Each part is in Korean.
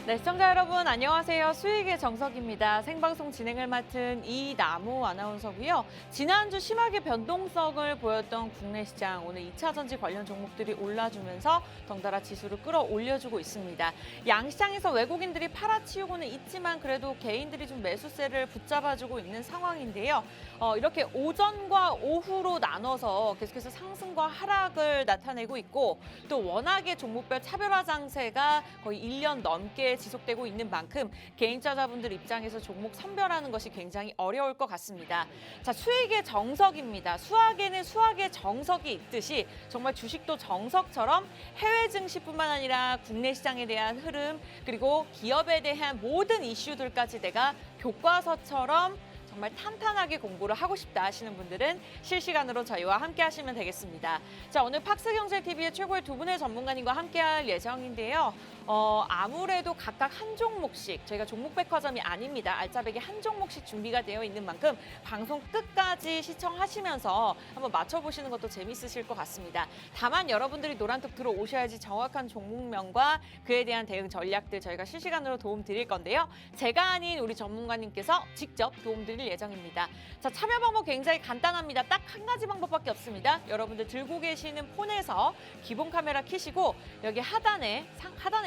네, 시청자 여러분 안녕하세요. 수익의 정석입니다. 생방송 진행을 맡은 이나무 아나운서고요. 지난주 심하게 변동성을 보였던 국내 시장, 오늘 2차 전지 관련 종목들이 올라주면서 덩달아 지수를 끌어올려주고 있습니다. 양시장에서 외국인들이 팔아치우고는 있지만 그래도 개인들이 좀 매수세를 붙잡아주고 있는 상황인데요. 이렇게 오전과 오후로 나눠서 계속해서 상승과 하락을 나타내고 있고 또 워낙에 종목별 차별화 장세가 거의 1년 넘게 지속되고 있는 만큼 개인 투자자분들 입장에서 종목 선별하는 것이 굉장히 어려울 것 같습니다. 자, 수익의 정석입니다. 수학에는 수학의 정석이 있듯이 정말 주식도 정석처럼 해외 증시뿐만 아니라 국내 시장에 대한 흐름 그리고 기업에 대한 모든 이슈들까지 내가 교과서처럼 정말 탄탄하게 공부를 하고 싶다 하시는 분들은 실시간으로 저희와 함께 하시면 되겠습니다. 자, 오늘 팍스경제TV의 최고의 두 분의 전문가님과 함께 할 예정인데요. 아무래도 각각 한 종목씩, 저희가 종목백화점이 아닙니다. 알짜배기 한 종목씩 준비가 되어 있는 만큼 방송 끝까지 시청하시면서 한번 맞춰보시는 것도 재밌으실 것 같습니다. 다만 여러분들이 노란톡 들어오셔야지 정확한 종목명과 그에 대한 대응 전략들 저희가 실시간으로 도움 드릴 건데요. 제가 아닌 우리 전문가님께서 직접 도움 드릴 예정입니다. 자, 참여 방법 굉장히 간단합니다. 딱 한 가지 방법밖에 없습니다. 여러분들 들고 계시는 폰에서 기본 카메라 켜시고 여기 하단에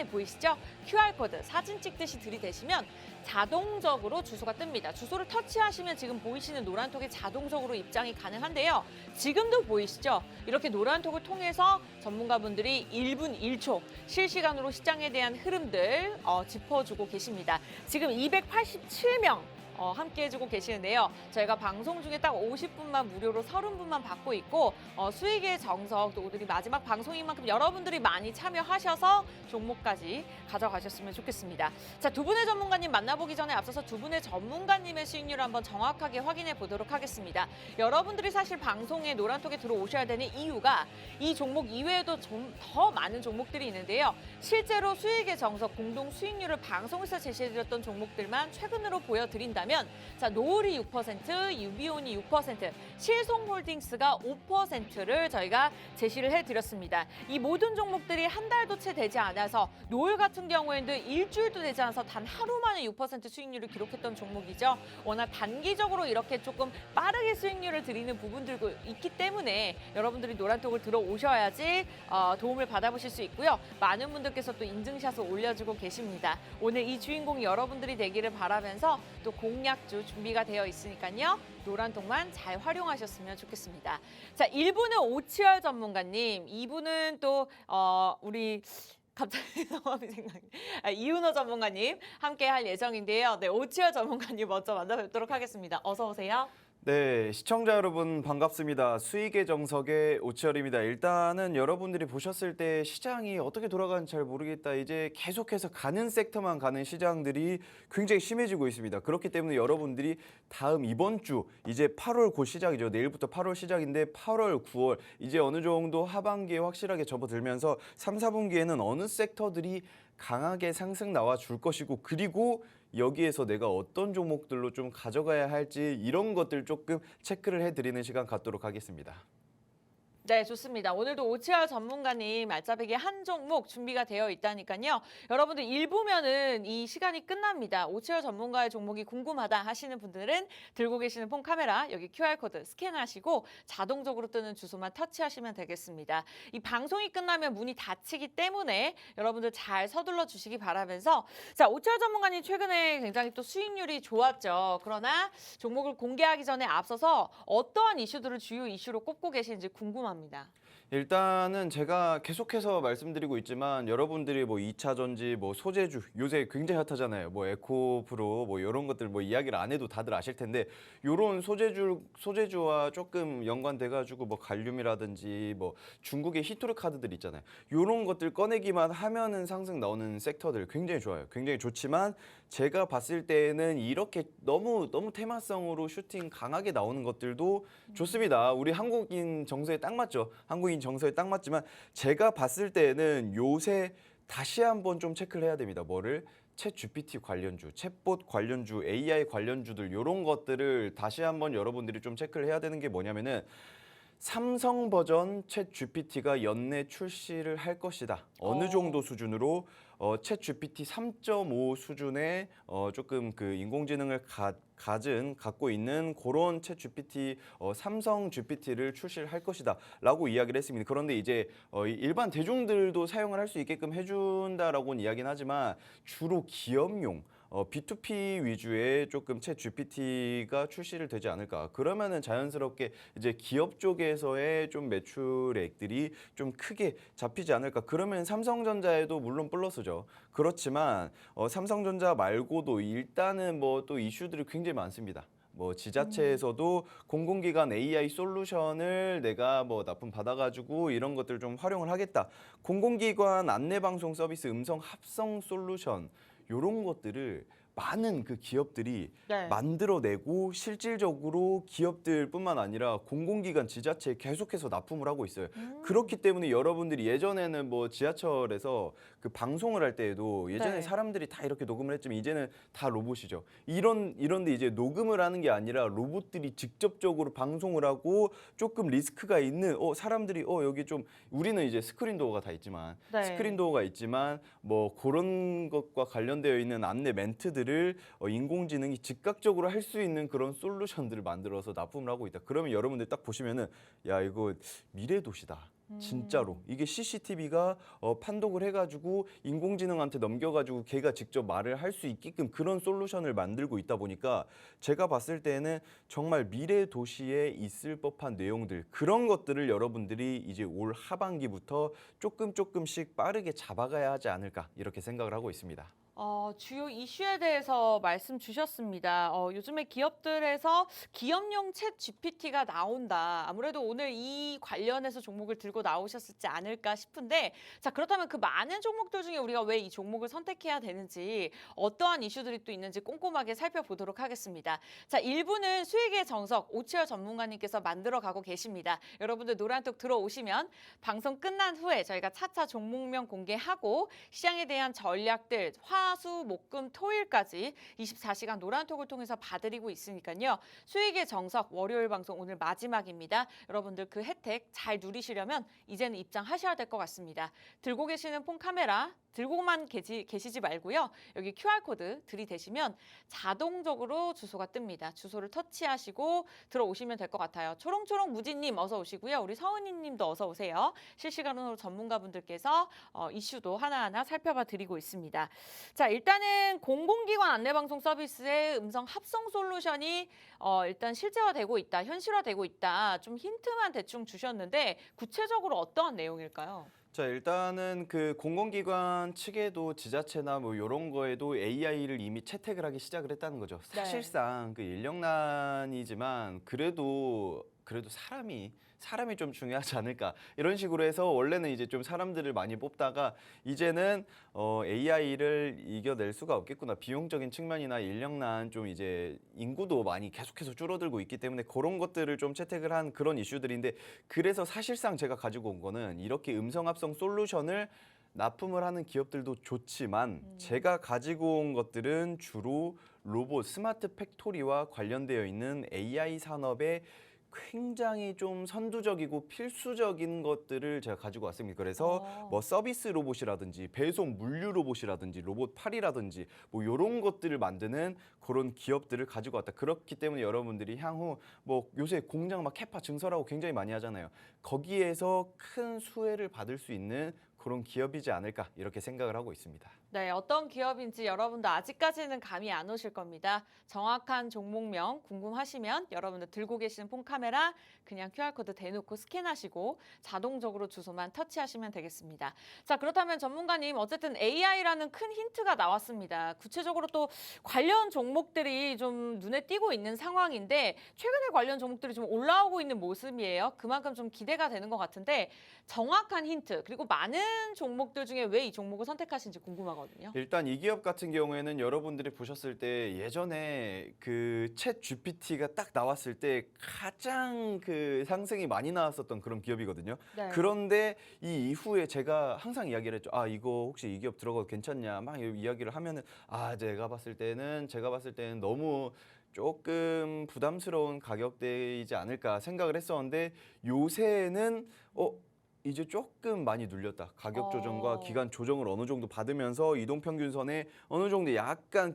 보이시죠? QR코드 사진 찍듯이 들이대시면 자동적으로 주소가 뜹니다. 주소를 터치하시면 지금 보이시는 노란톡에 자동적으로 입장이 가능한데요. 지금도 보이시죠? 이렇게 노란톡을 통해서 전문가분들이 1분 1초 실시간으로 시장에 대한 흐름들 짚어주고 계십니다. 지금 287명 함께 해주고 계시는데요. 저희가 방송 중에 딱 50분만 무료로 30분만 받고 있고 수익의 정석 또 오늘이 마지막 방송인 만큼 여러분들이 많이 참여하셔서 종목까지 가져가셨으면 좋겠습니다. 자, 두 분의 전문가님 만나보기 전에 앞서서 두 분의 전문가님의 수익률을 한번 정확하게 확인해 보도록 하겠습니다. 여러분들이 사실 방송에 노란톡에 들어오셔야 되는 이유가 이 종목 이외에도 좀 더 많은 종목들이 있는데요. 실제로 수익의 정석 공동 수익률을 방송에서 제시해드렸던 종목들만 최근으로 보여드린다면 자, 노을이 6%, 유비온이 6%, 실송홀딩스가 5%를 저희가 제시를 해드렸습니다. 이 모든 종목들이 한 달도 채 되지 않아서 노을 같은 경우에는 일주일도 되지 않아서 단 하루 만에 6% 수익률을 기록했던 종목이죠. 워낙 단기적으로 이렇게 조금 빠르게 수익률을 드리는 부분들도 있기 때문에 여러분들이 노란톡을 들어오셔야지 도움을 받아보실 수 있고요. 많은 분들께서 또 인증샷을 올려주고 계십니다. 오늘 이 주인공이 여러분들이 되기를 바라면서 또 공약주 준비가 되어 있으니까요. 노란톡만 잘 활용하셨으면 좋겠습니다. 자, 1부는 오치열 전문가님, 2부는 또 우리 갑자기 성함이 생각이 이은호 전문가님 함께 할 예정인데요. 네, 오치열 전문가님 먼저 만나뵙도록 하겠습니다. 어서 오세요. 네, 시청자 여러분 반갑습니다. 수익의 정석의 오치열입니다. 일단은 여러분들이 보셨을 때 시장이 어떻게 돌아가는지 잘 모르겠다. 이제 계속해서 가는 섹터만 가는 시장들이 굉장히 심해지고 있습니다. 그렇기 때문에 여러분들이 다음 이번 주 이제 8월 곧 시작이죠. 내일부터 8월 시작인데 8월, 9월 이제 어느 정도 하반기에 확실하게 접어들면서 3, 4분기에는 어느 섹터들이 강하게 상승 나와 줄 것이고 그리고 여기에서 내가 어떤 종목들로 좀 가져가야 할지 이런 것들 조금 체크를 해드리는 시간 갖도록 하겠습니다. 네, 좋습니다. 오늘도 오치열 전문가님 알짜배기 한 종목 준비가 되어 있다니까요. 여러분들 1부면은 이 시간이 끝납니다. 오치열 전문가의 종목이 궁금하다 하시는 분들은 들고 계시는 폰 카메라 여기 QR코드 스캔하시고 자동적으로 뜨는 주소만 터치하시면 되겠습니다. 이 방송이 끝나면 문이 닫히기 때문에 여러분들 잘 서둘러 주시기 바라면서 자, 오치열 전문가님 최근에 굉장히 또 수익률이 좋았죠. 그러나 종목을 공개하기 전에 앞서서 어떠한 이슈들을 주요 이슈로 꼽고 계시는지 궁금합니다. 일단은 제가 계속해서 말씀드리고 있지만 여러분들이 뭐 2차 전지, 뭐 소재주 요새 굉장히 핫하잖아요. 뭐 에코프로 뭐 이런 것들 뭐 이야기를 안 해도 다들 아실 텐데 요런 소재주와 조금 연관돼 가지고 뭐 갈륨이라든지 뭐 중국의 히토르 카드들 있잖아요. 요런 것들 꺼내기만 하면은 상승 나오는 섹터들 굉장히 좋아요. 굉장히 좋지만 제가 봤을 때는 이렇게 너무 테마성으로 슈팅 강하게 나오는 것들도 좋습니다. 우리 한국인 정서에 딱 맞죠. 한국인 정서에 딱 맞지만 제가 봤을 때는 요새 다시 한번 좀 체크를 해야 됩니다. 뭐를? 챗 GPT 관련주, 챗봇 관련주, AI 관련주들 이런 것들을 다시 한번 여러분들이 좀 체크를 해야 되는 게 뭐냐면은 삼성 버전 챗 GPT가 연내 출시를 할 것이다. 어느 정도 수준으로 챗 GPT 3.5 수준의 조금 그 인공지능을 갖고 있는 그런 챗 GPT 삼성 GPT를 출시를 할 것이다라고 이야기를 했습니다. 그런데 이제 일반 대중들도 사용을 할 수 있게끔 해준다라고는 이야기는 하지만 주로 기업용 B2P 위주의 조금 챗 GPT가 출시를 되지 않을까. 그러면은 자연스럽게 이제 기업 쪽에서의 좀 매출액들이 좀 크게 잡히지 않을까. 그러면 삼성전자에도 물론 플러스죠. 그렇지만 삼성전자 말고도 일단은 뭐 또 이슈들이 굉장히 많습니다. 뭐 지자체에서도 공공기관 AI 솔루션을 내가 뭐 납품 받아가지고 이런 것들을 좀 활용을 하겠다. 공공기관 안내방송 서비스 음성 합성 솔루션 요런 것들을 많은 그 기업들이 네. 만들어내고 실질적으로 기업들뿐만 아니라 공공기관 지자체에 계속해서 납품을 하고 있어요. 그렇기 때문에 여러분들이 예전에는 뭐 지하철에서 그 방송을 할 때에도 예전에 네. 사람들이 다 이렇게 녹음을 했지만 이제는 다 로봇이죠. 이런데 이제 녹음을 하는 게 아니라 로봇들이 직접적으로 방송을 하고 조금 리스크가 있는 사람들이 여기 좀 우리는 이제 스크린 도어가 다 있지만 네. 스크린 도어가 있지만 뭐 그런 것과 관련되어 있는 안내 멘트들을 인공지능이 즉각적으로 할 수 있는 그런 솔루션들을 만들어서 납품을 하고 있다. 그러면 여러분들 딱 보시면은 야 이거 미래 도시다. 진짜로 이게 CCTV가 판독을 해가지고 인공지능한테 넘겨가지고 걔가 직접 말을 할 수 있게끔 그런 솔루션을 만들고 있다 보니까 제가 봤을 때는 정말 미래 도시에 있을 법한 내용들 그런 것들을 여러분들이 이제 올 하반기부터 조금씩 빠르게 잡아가야 하지 않을까 이렇게 생각을 하고 있습니다. 주요 이슈에 대해서 말씀 주셨습니다. 요즘에 기업들에서 기업용 챗 GPT가 나온다. 아무래도 오늘 이 관련해서 종목을 들고 나오셨지 않을까 싶은데, 자, 그렇다면 그 많은 종목들 중에 우리가 왜 이 종목을 선택해야 되는지, 어떠한 이슈들이 또 있는지 꼼꼼하게 살펴보도록 하겠습니다. 자, 1부는 수익의 정석 오치열 전문가님께서 만들어 가고 계십니다. 여러분들 노란톡 들어오시면 방송 끝난 후에 저희가 차차 종목명 공개하고 시장에 대한 전략들, 수, 목, 금, 토일까지 24시간 노란톡을 통해서 봐드리고 있으니까요. 수익의 정석 월요일 방송 오늘 마지막입니다. 여러분들 그 혜택 잘 누리시려면 이제는 입장하셔야 될 것 같습니다. 들고 계시는 폰 카메라 들고만 계시지 말고요. 여기 QR코드 들이대시면 자동적으로 주소가 뜹니다. 주소를 터치하시고 들어오시면 될 것 같아요. 초롱초롱 무진님 어서 오시고요. 우리 서은희 님도 어서 오세요. 실시간으로 전문가분들께서 이슈도 하나하나 살펴봐 드리고 있습니다. 자, 일단은 공공기관 안내방송 서비스의 음성 합성 솔루션이 일단 실제화되고 있다, 현실화되고 있다. 좀 힌트만 대충 주셨는데 구체적으로 어떠한 내용일까요? 자, 일단은 그 공공기관 측에도 지자체나 뭐 이런 거에도 AI를 이미 채택을 하기 시작을 했다는 거죠. 네. 사실상 그 인력난이지만 그래도 사람이 좀 중요하지 않을까 이런 식으로 해서 원래는 이제 좀 사람들을 많이 뽑다가 이제는 AI를 이겨낼 수가 없겠구나 비용적인 측면이나 인력난 좀 이제 인구도 많이 계속해서 줄어들고 있기 때문에 그런 것들을 좀 채택을 한 그런 이슈들인데 그래서 사실상 제가 가지고 온 거는 이렇게 음성합성 솔루션을 납품을 하는 기업들도 좋지만 제가 가지고 온 것들은 주로 로봇 스마트 팩토리와 관련되어 있는 AI 산업에 굉장히 좀 선두적이고 필수적인 것들을 제가 가지고 왔습니다. 그래서 뭐 서비스 로봇이라든지 배송 물류 로봇이라든지 로봇 팔이라든지 뭐 이런 것들을 만드는 그런 기업들을 가지고 왔다. 그렇기 때문에 여러분들이 향후 뭐 요새 공장 막 캐파 증설하고 굉장히 많이 하잖아요. 거기에서 큰 수혜를 받을 수 있는 그런 기업이지 않을까 이렇게 생각을 하고 있습니다. 네, 어떤 기업인지 여러분도 아직까지는 감이 안 오실 겁니다. 정확한 종목명 궁금하시면 여러분들 들고 계시는 폰 카메라 그냥 QR코드 대놓고 스캔하시고 자동적으로 주소만 터치하시면 되겠습니다. 자, 그렇다면 전문가님 어쨌든 AI라는 큰 힌트가 나왔습니다. 구체적으로 또 관련 종목들이 좀 눈에 띄고 있는 상황인데 최근에 관련 종목들이 좀 올라오고 있는 모습이에요. 그만큼 좀 기대가 되는 것 같은데 정확한 힌트 그리고 많은 종목들 중에 왜 이 종목을 선택하신지 궁금하거든요. 일단 이 기업 같은 경우에는 여러분들이 보셨을 때 예전에 그 챗 GPT가 딱 나왔을 때 가장 그 상승이 많이 나왔었던 그런 기업이거든요. 네. 그런데 이 이후에 제가 항상 이야기를 했죠. 아, 이거 혹시 이 기업 들어가도 괜찮냐? 막 이야기를 하면은 제가 봤을 때는 너무 조금 부담스러운 가격대이지 않을까 생각을 했었는데 요새는 이제 조금 많이 눌렸다. 가격 조정과 어. 기간 조정을 어느 정도 받으면서 이동평균선에 어느 정도 약간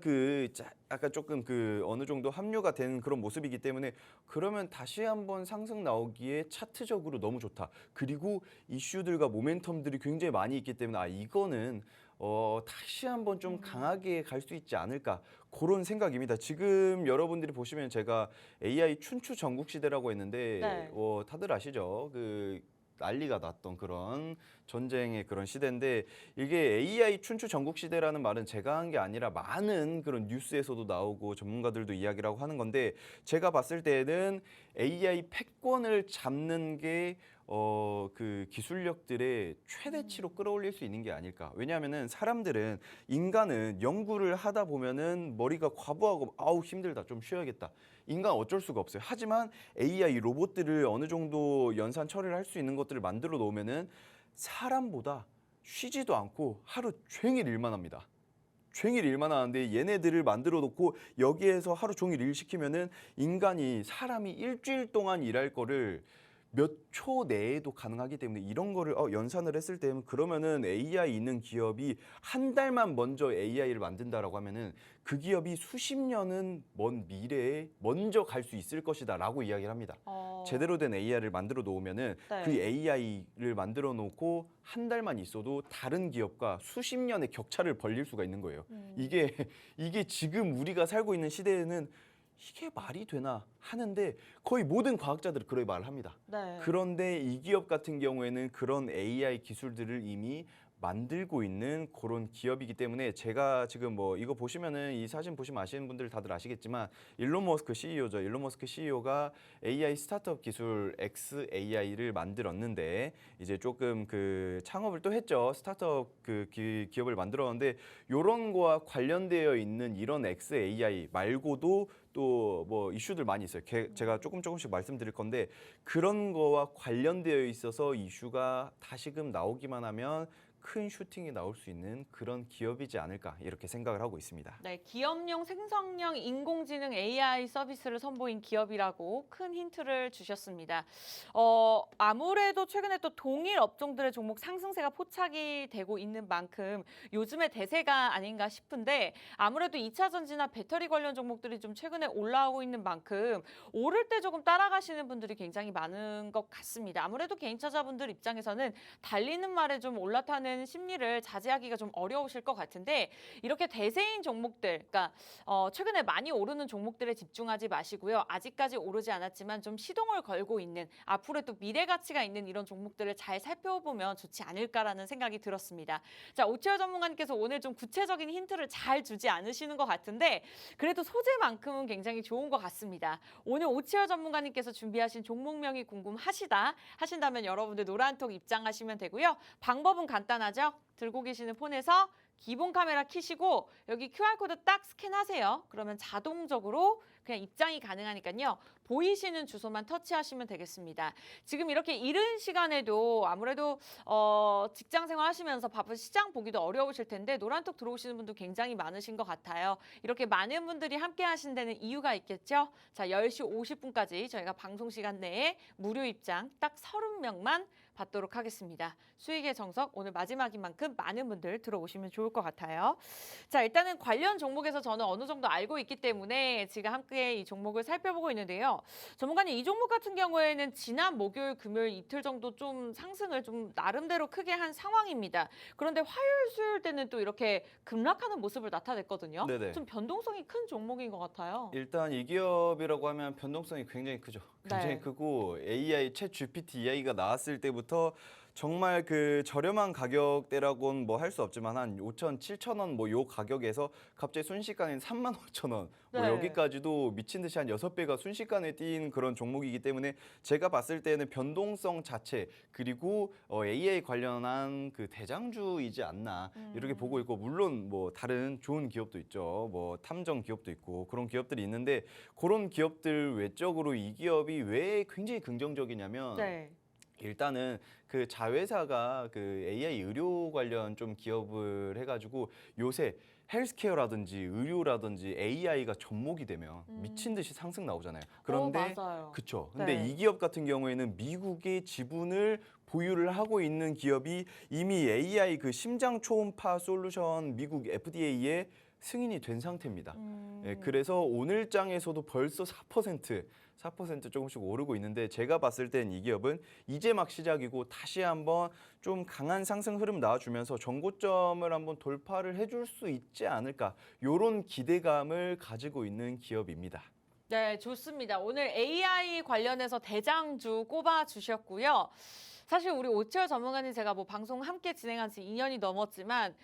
약간 조금 어느 정도 합류가 되는 그런 모습이기 때문에 그러면 다시 한번 상승 나오기에 차트적으로 너무 좋다. 그리고 이슈들과 모멘텀들이 굉장히 많이 있기 때문에 이거는 다시 한번 좀 강하게 갈 수 있지 않을까 그런 생각입니다. 지금 여러분들이 보시면 제가 AI 춘추 전국 시대라고 했는데 네. 다들 아시죠? 난리가 났던 그런 전쟁의 그런 시대인데 이게 AI 춘추 전국 시대라는 말은 제가 한 게 아니라 많은 그런 뉴스에서도 나오고 전문가들도 이야기라고 하는 건데 제가 봤을 때는 AI 패권을 잡는 게 그 기술력들의 최대치로 끌어올릴 수 있는 게 아닐까. 왜냐하면은 사람들은 인간은 연구를 하다 보면은 머리가 과부하고 아우 힘들다 좀 쉬어야겠다. 인간 어쩔 수가 없어요. 하지만 AI 로봇들을 어느 정도 연산 처리를 할 수 있는 것들을 만들어 놓으면은 사람보다 쉬지도 않고 하루 종일 일만 합니다. 종일 일만 하는데 얘네들을 만들어 놓고 여기에서 하루 종일 일 시키면은 사람이 일주일 동안 일할 거를 몇 초 내에도 가능하기 때문에 이런 거를 연산을 했을 때는 그러면은 AI 있는 기업이 한 달만 먼저 AI를 만든다라고 하면은 그 기업이 수십 년은 먼 미래에 먼저 갈 수 있을 것이다라고 이야기를 합니다. 어. 제대로 된 AI를 만들어 놓으면은 그 네. AI를 만들어 놓고 한 달만 있어도 다른 기업과 수십 년의 격차를 벌릴 수가 있는 거예요. 이게 이게 지금 우리가 살고 있는 시대에는 이게 말이 되나 하는데 거의 모든 과학자들이 그렇게 말을 합니다. 네. 그런데 이 기업 같은 경우에는 그런 AI 기술들을 이미 만들고 있는 그런 기업이기 때문에 제가 지금 이거 보시면은 이 사진 보시면 아시는 분들 다들 아시겠지만 일론 머스크 CEO죠. 일론 머스크 CEO가 AI 스타트업 기술 XAI를 만들었는데 이제 조금 창업을 또 했죠. 스타트업 기업을 만들었는데 요런 거와 관련되어 있는 이런 XAI 말고도 또 이슈들 많이 있어요. 제가 조금씩 말씀드릴 건데 그런 거와 관련되어 있어서 이슈가 다시금 나오기만 하면 큰 슈팅이 나올 수 있는 그런 기업이지 않을까 이렇게 생각을 하고 있습니다. 네, 기업용 생성형 인공지능 AI 서비스를 선보인 기업이라고 큰 힌트를 주셨습니다. 아무래도 최근에 또 동일 업종들의 종목 상승세가 포착이 되고 있는 만큼 요즘의 대세가 아닌가 싶은데 아무래도 2차 전지나 배터리 관련 종목들이 좀 최근에 올라오고 있는 만큼 오를 때 조금 따라가시는 분들이 굉장히 많은 것 같습니다. 아무래도 개인 투자자분들 입장에서는 달리는 말에 좀 올라타는 심리를 자제하기가 좀 어려우실 것 같은데 이렇게 대세인 종목들, 그러니까 최근에 많이 오르는 종목들에 집중하지 마시고요. 아직까지 오르지 않았지만 좀 시동을 걸고 있는 앞으로 또 미래 가치가 있는 이런 종목들을 잘 살펴보면 좋지 않을까라는 생각이 들었습니다. 자, 오치열 전문가님께서 오늘 좀 구체적인 힌트를 잘 주지 않으시는 것 같은데 그래도 소재만큼은 굉장히 좋은 것 같습니다. 오늘 오치열 전문가님께서 준비하신 종목명이 궁금하시다 하신다면 여러분들 노란톡 입장하시면 되고요. 방법은 간단하죠. 들고 계시는 폰에서 기본 카메라 켜시고 여기 QR코드 딱 스캔하세요. 그러면 자동적으로 그냥 입장이 가능하니까요. 보이시는 주소만 터치하시면 되겠습니다. 지금 이렇게 이른 시간에도 아무래도 직장 생활 하시면서 바쁜 시장 보기도 어려우실 텐데 노란톡 들어오시는 분도 굉장히 많으신 것 같아요. 이렇게 많은 분들이 함께 하신 데는 이유가 있겠죠. 자, 10시 50분까지 저희가 방송 시간 내에 무료 입장 딱 30명만 받도록 하겠습니다. 수익의 정석 오늘 마지막인 만큼 많은 분들 들어오시면 좋을 것 같아요. 자, 일단은 관련 종목에서 저는 어느 정도 알고 있기 때문에 지금 함께 이 종목을 살펴보고 있는데요. 전문가님, 이 종목 같은 경우에는 지난 목요일, 금요일 이틀 정도 좀 상승을 좀 나름대로 크게 한 상황입니다. 그런데 화요일, 수요일 때는 또 이렇게 급락하는 모습을 나타냈거든요. 네네. 좀 변동성이 큰 종목인 것 같아요. 일단 이 기업이라고 하면 변동성이 굉장히 크죠. 굉장히 네. 크고 AI 챗 GPT AI가 나왔을 때부터 정말 저렴한 가격대라고는 할 수 없지만 한 5천, 7천 원 요 가격에서 갑자기 순식간에 3만 5천 원 네. 여기까지도 미친 듯이 한 6배가 순식간에 뛴 그런 종목이기 때문에 제가 봤을 때는 변동성 자체 그리고 AI 관련한 대장주이지 않나 이렇게 보고 있고 물론 다른 좋은 기업도 있죠. 탐정 기업도 있고 그런 기업들이 있는데 그런 기업들 외적으로 이 기업이 왜 굉장히 긍정적이냐면 네. 일단은 자회사가 AI 의료 관련 좀 기업을 해가지고 요새 헬스케어라든지 의료라든지 AI가 접목이 되면 미친 듯이 상승 나오잖아요. 그런데 맞아요. 그쵸. 근데 네. 이 기업 같은 경우에는 미국의 지분을 보유를 하고 있는 기업이 이미 AI 그 심장 초음파 솔루션 미국 FDA에 승인이 된 상태입니다. 예, 그래서 오늘 장에서도 벌써 4% 조금씩 오르고 있는데 제가 봤을 땐 이 기업은 이제 막 시작이고 다시 한번 좀 강한 상승 흐름 나와주면서 정고점을 한번 돌파를 해줄 수 있지 않을까 이런 기대감을 가지고 있는 기업입니다. 네, 좋습니다. 오늘 AI 관련해서 대장주 꼽아 주셨고요. 사실 우리 오치열 전문가님 제가 뭐 방송 함께 진행한 지 2년이 넘었지만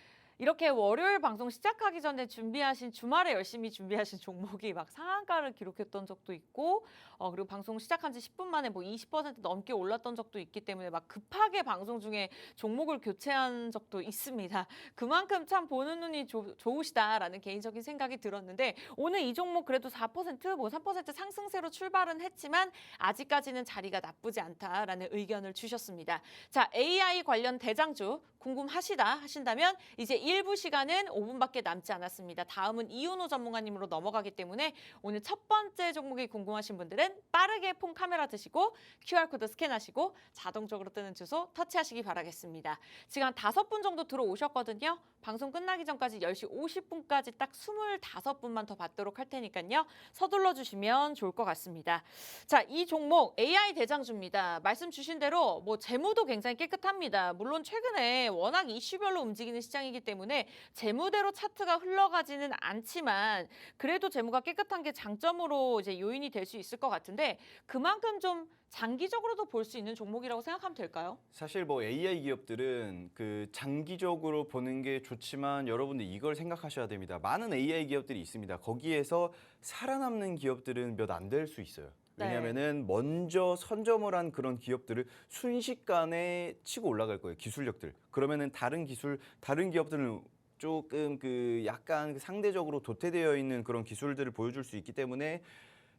이렇게 월요일 방송 시작하기 전에 준비하신 주말에 열심히 준비하신 종목이 막 상한가를 기록했던 적도 있고 그리고 방송 시작한 지 10분 만에 뭐 20% 넘게 올랐던 적도 있기 때문에 막 급하게 방송 중에 종목을 교체한 적도 있습니다. 그만큼 참 보는 눈이 좋으시다라는 개인적인 생각이 들었는데 오늘 이 종목 그래도 4% 뭐 3% 상승세로 출발은 했지만 아직까지는 자리가 나쁘지 않다라는 의견을 주셨습니다. 자, AI 관련 대장주 궁금하시다면 이제 일부 시간은 5분밖에 남지 않았습니다. 다음은 이윤호 전문가님으로 넘어가기 때문에 오늘 첫 번째 종목이 궁금하신 분들은 빠르게 폰 카메라 드시고 QR코드 스캔하시고 자동적으로 뜨는 주소 터치하시기 바라겠습니다. 지금 한 5분 정도 들어오셨거든요. 방송 끝나기 전까지 10시 50분까지 딱 25분만 더 받도록 할 테니까요. 서둘러 주시면 좋을 것 같습니다. 자, 이 종목 AI 대장주입니다. 말씀 주신 대로 뭐 재무도 굉장히 깨끗합니다. 물론 최근에 워낙 이슈별로 움직이는 시장이기 때문에 재무대로 차트가 흘러가지는 않지만 그래도 재무가 깨끗한 게 장점으로 이제 요인이 될 수 있을 것 같은데 그만큼 좀 장기적으로도 볼 수 있는 종목이라고 생각하면 될까요? 사실 뭐 AI 기업들은 그 장기적으로 보는 게 좋지만 여러분들 이걸 생각하셔야 됩니다. 많은 AI 기업들이 있습니다. 거기에서 살아남는 기업들은 몇 안 될 수 있어요. 왜냐면은 먼저 선점을 한 그런 기업들을 순식간에 치고 올라갈 거예요. 기술력들. 그러면은 다른 기업들은 조금 그 약간 상대적으로 도태되어 있는 그런 기술들을 보여줄 수 있기 때문에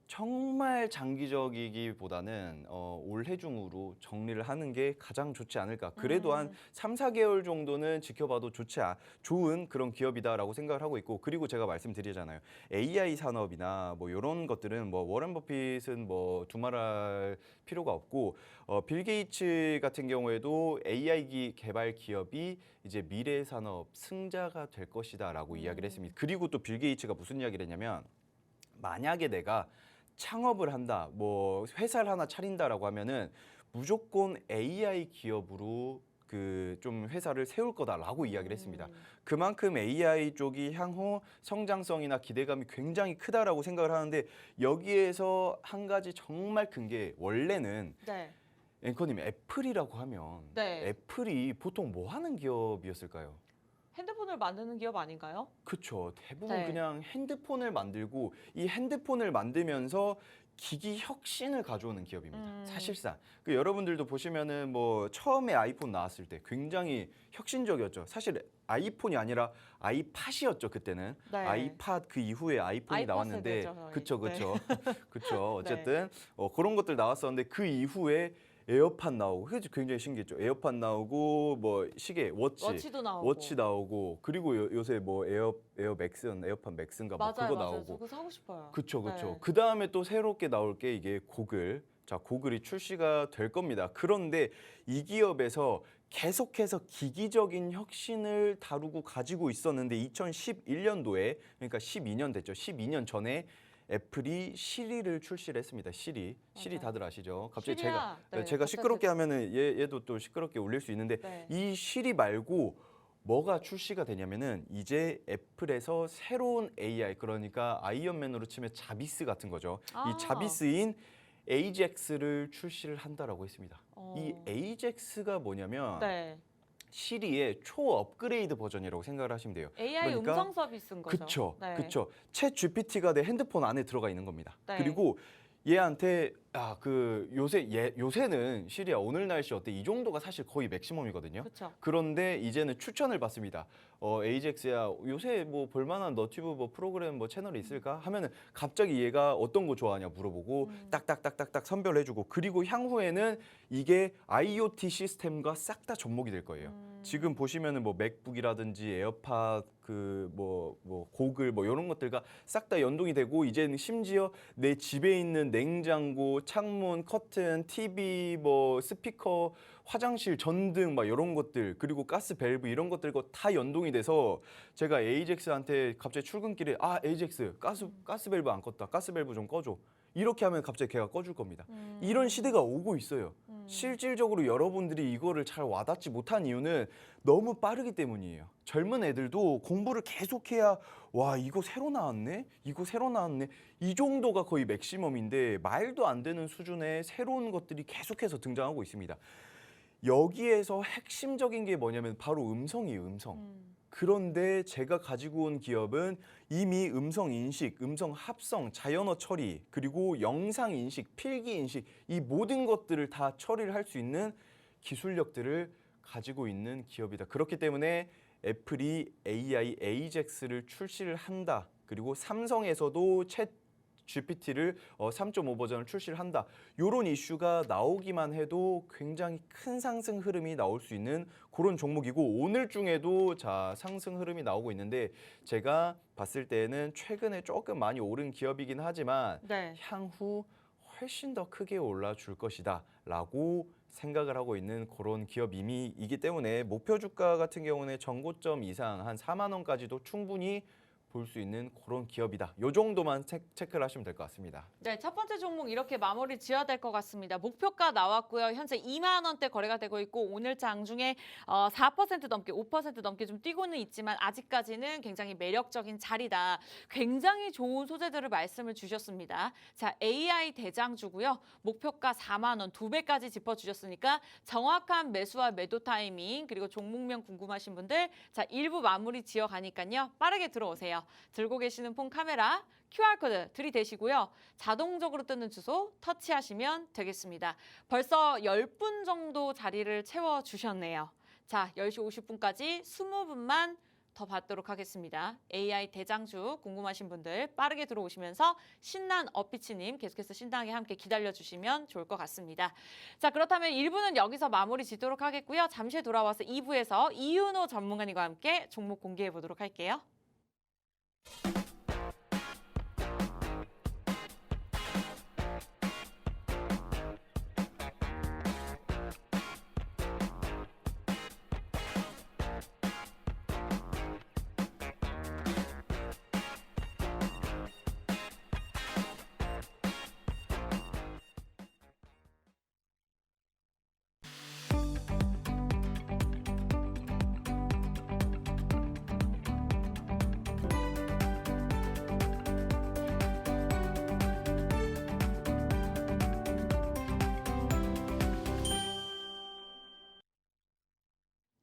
정말 장기적이기보다는 올해 중으로 정리를 하는 게 가장 좋지 않을까. 그래도 한 3, 4개월 정도는 지켜봐도 좋은 그런 기업이다라고 생각을 하고 있고 그리고 제가 말씀드리잖아요. AI 산업이나 뭐 이런 것들은 뭐 워렌 버핏은 뭐 두말할 필요가 없고 빌 게이츠 같은 경우에도 AI 개발 기업이 이제 미래 산업 승자가 될 것이다라고 이야기를 했습니다. 그리고 또 빌 게이츠가 무슨 이야기를 했냐면 만약에 내가 창업을 한다, 뭐 회사를 하나 차린다라고 하면은 무조건 AI 기업으로 그 좀 회사를 세울 거다라고 이야기를 했습니다. 그만큼 AI 쪽이 향후 성장성이나 기대감이 굉장히 크다라고 생각을 하는데 여기에서 한 가지 정말 큰 게 원래는 네. 앵커님 애플이라고 하면 네. 애플이 보통 뭐 하는 기업이었을까요? 핸드폰을 만드는 기업 아닌가요? 그쵸. 대부분 네. 그냥 핸드폰을 만들고 이 핸드폰을 만들면서 기기 혁신을 가져오는 기업입니다. 사실상 그 여러분들도 보시면은 뭐 처음에 아이폰 나왔을 때 굉장히 혁신적이었죠. 사실 아이폰이 아니라 아이팟이었죠 그때는. 네. 아이팟 그 이후에 아이폰이 아이팟 나왔는데 세대죠, 저희. 그쵸 네. 그쵸. 어쨌든 그런 것들 나왔었는데 그 이후에 에어팟 나오고 그게 굉장히 신기했죠. 에어팟 나오고 뭐 시계 워치도 나오고. 워치 나오고 그리고 요새 뭐 에어팟 맥스인가 뭐 맞아요, 그거 맞아요. 나오고 저 그거 사고 싶어요. 그쵸. 네. 그 다음에 또 새롭게 나올 게 이게 고글. 자, 고글이 출시가 될 겁니다. 그런데 이 기업에서 계속해서 기기적인 혁신을 다루고 가지고 있었는데 2011년도에 그러니까 12년 됐죠. 12년 전에 애플이 시리를 출시를 했습니다. 시리 맞아요. 다들 아시죠? 갑자기 시리아, 네, 제가 갑자기 시끄럽게 하면은 얘도 또 시끄럽게 울릴 수 있는데 네. 이 시리 말고 뭐가 출시가 되냐면은 이제 애플에서 새로운 AI 그러니까 아이언맨으로 치면 자비스 같은 거죠. 아. 이 자비스인 AJAX를 출시를 한다라고 했습니다. 이 어. AJAX가 뭐냐면 네. 시리의 초 업그레이드 버전이라고 생각을 하시면 돼요. AI 그러니까 음성 서비스인 거죠. 그쵸, 네. 그쵸. 챗 GPT가 내 핸드폰 안에 들어가 있는 겁니다. 네. 그리고 얘한테 요새는 시리아 오늘 날씨 어때? 이 정도가 사실 거의 맥시멈이거든요. 그렇죠. 그런데 이제는 추천을 받습니다. 에이젝스야 요새 뭐 볼만한 너튜브 뭐 프로그램 뭐 채널이 있을까? 하면은 갑자기 얘가 어떤 거 좋아하냐 물어보고 딱딱딱딱딱 선별해주고 그리고 향후에는 이게 IoT 시스템과 싹 다 접목이 될 거예요. 지금 보시면은 뭐 맥북이라든지 에어팟 뭐 고글 뭐 이런 것들과 싹 다 연동이 되고 이제는 심지어 내 집에 있는 냉장고, 창문, 커튼, TV, 뭐 스피커, 화장실 전등 막 이런 것들 그리고 가스 밸브 이런 것들과 다 연동이 돼서 제가 에이젝스한테 갑자기 출근길에 에이젝스 가스 밸브 안 껐다. 가스 밸브 좀 꺼줘. 이렇게 하면 갑자기 걔가 꺼줄 겁니다. 이런 시대가 오고 있어요. 실질적으로 여러분들이 이거를 잘 와닿지 못한 이유는 너무 빠르기 때문이에요. 젊은 애들도 공부를 계속해야 와 이거 새로 나왔네? 이거 새로 나왔네? 이 정도가 거의 맥시멈인데 말도 안 되는 수준의 새로운 것들이 계속해서 등장하고 있습니다. 여기에서 핵심적인 게 뭐냐면 바로 음성이에요, 음성. 그런데 제가 가지고 온 기업은 이미 음성 인식, 음성 합성, 자연어 처리, 그리고 영상 인식, 필기 인식 이 모든 것들을 다 처리를 할 수 있는 기술력들을 가지고 있는 기업이다. 그렇기 때문에 애플이 AI 에이젝스를 출시를 한다. 그리고 삼성에서도 챗 GPT를 3.5 버전을 출시를 한다. 이런 이슈가 나오기만 해도 굉장히 큰 상승 흐름이 나올 수 있는 그런 종목이고 오늘 중에도 자 상승 흐름이 나오고 있는데 제가 봤을 때는 최근에 조금 많이 오른 기업이긴 하지만 네. 향후 훨씬 더 크게 올라줄 것이다 라고 생각을 하고 있는 그런 기업이기 때문에 목표 주가 같은 경우는 전고점 이상 한 4만 원까지도 충분히 볼 수 있는 그런 기업이다. 요 정도만 체크를 하시면 될 것 같습니다. 네, 첫 번째 종목 이렇게 마무리 지어야 될 것 같습니다. 목표가 나왔고요. 현재 2만 원대 거래가 되고 있고 오늘 장중에 4% 넘게, 5% 넘게 좀 뛰고는 있지만 아직까지는 굉장히 매력적인 자리다. 굉장히 좋은 소재들을 말씀을 주셨습니다. 자, AI 대장주고요. 목표가 4만 원, 2배까지 짚어주셨으니까 정확한 매수와 매도 타이밍 그리고 종목명 궁금하신 분들 자, 일부 마무리 지어가니까요. 빠르게 들어오세요. 들고 계시는 폰 카메라 QR코드 들이대시고요. 자동적으로 뜨는 주소 터치하시면 되겠습니다. 벌써 10분 정도 자리를 채워주셨네요. 자, 10시 50분까지 20분만 더 받도록 하겠습니다. AI 대장주 궁금하신 분들 빠르게 들어오시면서 신난 어피치님 계속해서 신나게 함께 기다려주시면 좋을 것 같습니다. 자, 그렇다면 1부는 여기서 마무리 짓도록 하겠고요. 잠시 후에 돌아와서 2부에서 이윤호 전문가님과 함께 종목 공개해 보도록 할게요.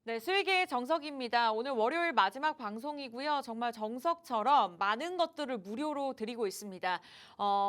네, 수익의 정석입니다. 오늘 월요일 마지막 방송이고요. 정말 정석처럼 많은 것들을 무료로 드리고 있습니다.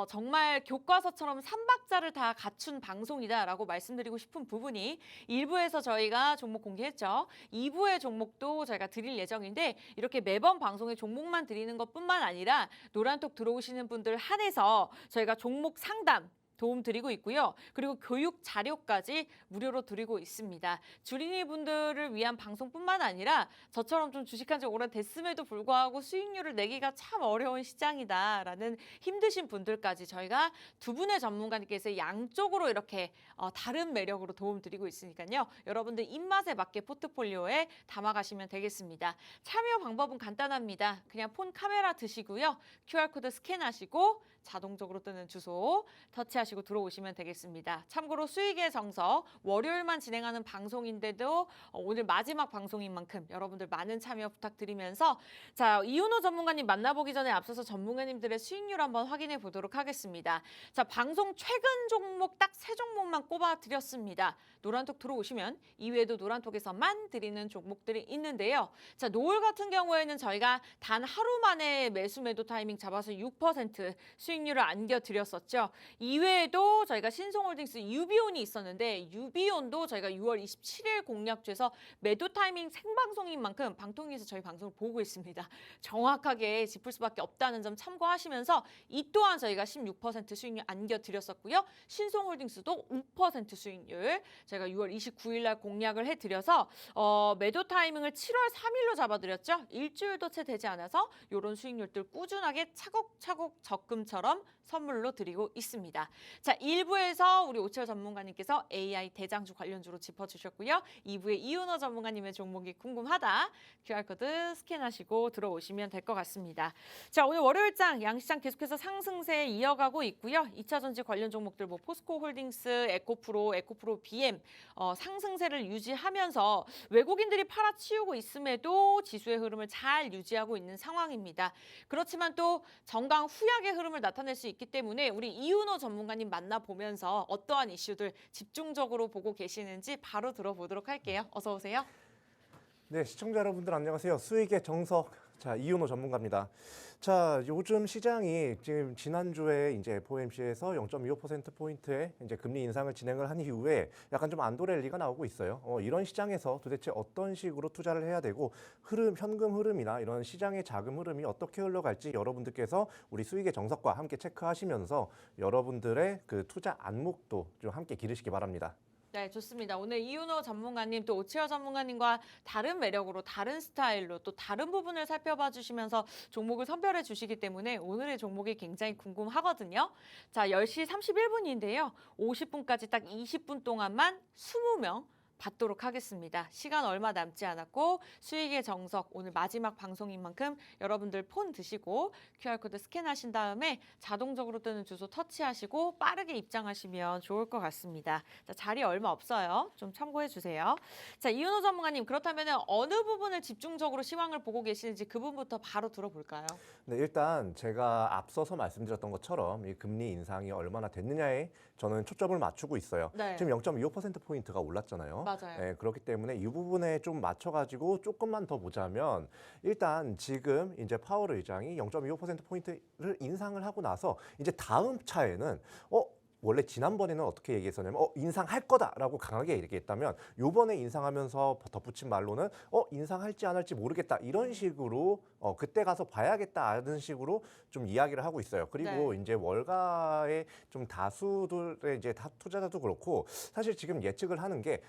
정말 교과서처럼 3박자를 다 갖춘 방송이다라고 말씀드리고 싶은 부분이 1부에서 저희가 종목 공개했죠. 2부의 종목도 저희가 드릴 예정인데 이렇게 매번 방송에 종목만 드리는 것뿐만 아니라 노란톡 들어오시는 분들 한해서 저희가 종목 상담 도움 드리고 있고요. 그리고 교육 자료까지 무료로 드리고 있습니다. 주린이 분들을 위한 방송뿐만 아니라 저처럼 좀 주식한 지 오래됐음에도 불구하고 수익률을 내기가 참 어려운 시장이다라는 힘드신 분들까지 저희가 두 분의 전문가님께서 양쪽으로 이렇게 다른 매력으로 도움 드리고 있으니까요. 여러분들 입맛에 맞게 포트폴리오에 담아가시면 되겠습니다. 참여 방법은 간단합니다. 그냥 폰 카메라 드시고요. QR코드 스캔하시고 자동적으로 뜨는 주소 터치하시면 터치하시고 들어오시면 되겠습니다. 참고로 수익의 정석 월요일만 진행하는 방송인데도 오늘 마지막 방송인 만큼 여러분들 많은 참여 부탁드리면서 자, 이윤호 전문가님 만나보기 전에 앞서서 전문가님들의 수익률 한번 확인해 보도록 하겠습니다. 자, 방송 최근 종목 딱 3종목만 꼽아드렸습니다. 노란톡 들어오시면 이외에도 노란톡에서만 드리는 종목들이 있는데요. 자, 노을 같은 경우에는 저희가 단 하루 만에 매수 매도 타이밍 잡아서 6% 수익률을 안겨드렸었죠. 이외에도 저희가 신송홀딩스 유비온이 있었는데 유비온도 저희가 6월 27일 공략돼서 매도 타이밍 생방송인 만큼 방통위에서 저희 방송을 보고 있습니다. 정확하게 짚을 수밖에 없다는 점 참고하시면서 이 또한 저희가 16% 수익률 안겨드렸었고요. 신송홀딩스도 5% 수익률 저희가 6월 29일 날 공략을 해드려서 매도 타이밍을 7월 3일로 잡아드렸죠. 일주일도 채 되지 않아서 이런 수익률들 꾸준하게 차곡차곡 적금처럼 선물로 드리고 있습니다. 자, 1부에서 우리 오철 전문가님께서 AI 대장주 관련주로 짚어주셨고요. 2부에 이윤호 전문가님의 종목이 궁금하다. QR코드 스캔하시고 들어오시면 될 것 같습니다. 자, 오늘 월요일장 양시장 계속해서 상승세 이어가고 있고요. 2차 전지 관련 종목들 뭐 포스코홀딩스, 에코프로 BM 상승세를 유지하면서 외국인들이 팔아치우고 있음에도 지수의 흐름을 잘 유지하고 있는 상황입니다. 그렇지만 또 정강 후약의 흐름을 나타낼 수 있기 때문에 우리 이윤호 전문가님 만나보면서 어떠한 이슈들 집중적으로 보고 계시는지 바로 들어보도록 할게요. 어서 오세요. 네, 시청자 여러분들 안녕하세요. 수익의 정석, 자, 이윤호 전문가입니다. 자, 요즘 시장이 지금 지난주에 이제 FOMC에서 0.25%포인트의 이제 금리 인상을 진행을 한 이후에 약간 좀 안도랠리가 나오고 있어요. 이런 시장에서 도대체 어떤 식으로 투자를 해야 되고 현금 흐름이나 이런 시장의 자금 흐름이 어떻게 흘러갈지 여러분들께서 우리 수익의 정석과 함께 체크하시면서 여러분들의 그 투자 안목도 좀 함께 기르시기 바랍니다. 네, 좋습니다. 오늘 이윤호 전문가님 또 오치어 전문가님과 다른 매력으로 다른 스타일로 또 다른 부분을 살펴봐 주시면서 종목을 선별해 주시기 때문에 오늘의 종목이 굉장히 궁금하거든요. 자, 10시 31분인데요. 50분까지 딱 20분 동안만 20명 받도록 하겠습니다. 시간 얼마 남지 않았고 수익의 정석 오늘 마지막 방송인 만큼 여러분들 폰 드시고 QR코드 스캔하신 다음에 자동적으로 뜨는 주소 터치하시고 빠르게 입장하시면 좋을 것 같습니다. 자, 자리 얼마 없어요. 좀 참고해 주세요. 자, 이윤호 전문가님 그렇다면 어느 부분을 집중적으로 시황을 보고 계시는지 그 부분부터 바로 들어볼까요? 네, 일단 제가 앞서서 말씀드렸던 것처럼 이 금리 인상이 얼마나 됐느냐에 저는 초점을 맞추고 있어요. 네. 지금 0.25%포인트가 올랐잖아요. 맞아요. 네, 그렇기 때문에 이 부분에 좀 맞춰가지고 조금만 더 보자면 일단 지금 이제 파월 의장이 0.25%포인트를 인상을 하고 나서 이제 다음 차에는 원래 지난번에는 어떻게 얘기했었냐면 인상할 거다라고 강하게 얘기했다면 요번에 인상하면서 덧붙인 말로는 인상할지 안 할지 모르겠다 이런 식으로 그때 가서 봐야겠다는 식으로 좀 이야기를 하고 있어요. 그리고 네. 이제 월가의 좀 다수들의 이제 투자자도 그렇고 사실 지금 예측을 하는 게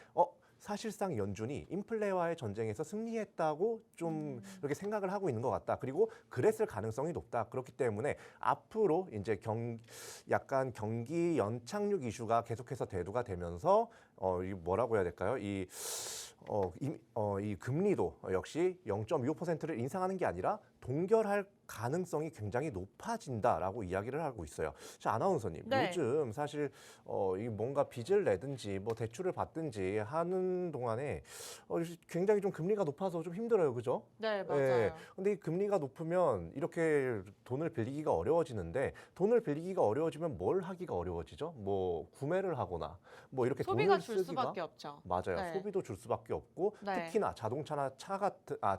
사실상 연준이 인플레와의 전쟁에서 승리했다고 좀 이렇게 생각을 하고 있는 것 같다. 그리고 그랬을 가능성이 높다. 그렇기 때문에 앞으로 이제 약간 경기 연착륙 이슈가 계속해서 대두가 되면서 이 뭐라고 해야 될까요? 이 금리도 역시 0.25%를 인상하는 게 아니라 동결할 가능성이 굉장히 높아진다라고 이야기를 하고 있어요. 자, 아나운서님, 네. 요즘 사실 이 뭔가 빚을 내든지 뭐 대출을 받든지 하는 동안에 굉장히 좀 금리가 높아서 좀 힘들어요, 그죠? 네, 맞아요. 예. 근데 이 금리가 높으면 이렇게 돈을 빌리기가 어려워지는데 돈을 빌리기가 어려워지면 뭘 하기가 어려워지죠? 뭐 구매를 하거나 뭐 이렇게 소비가 돈을 줄 쓰기가 수밖에 없죠. 맞아요. 네. 소비도 줄 수밖에 없고 네. 특히나 자동차나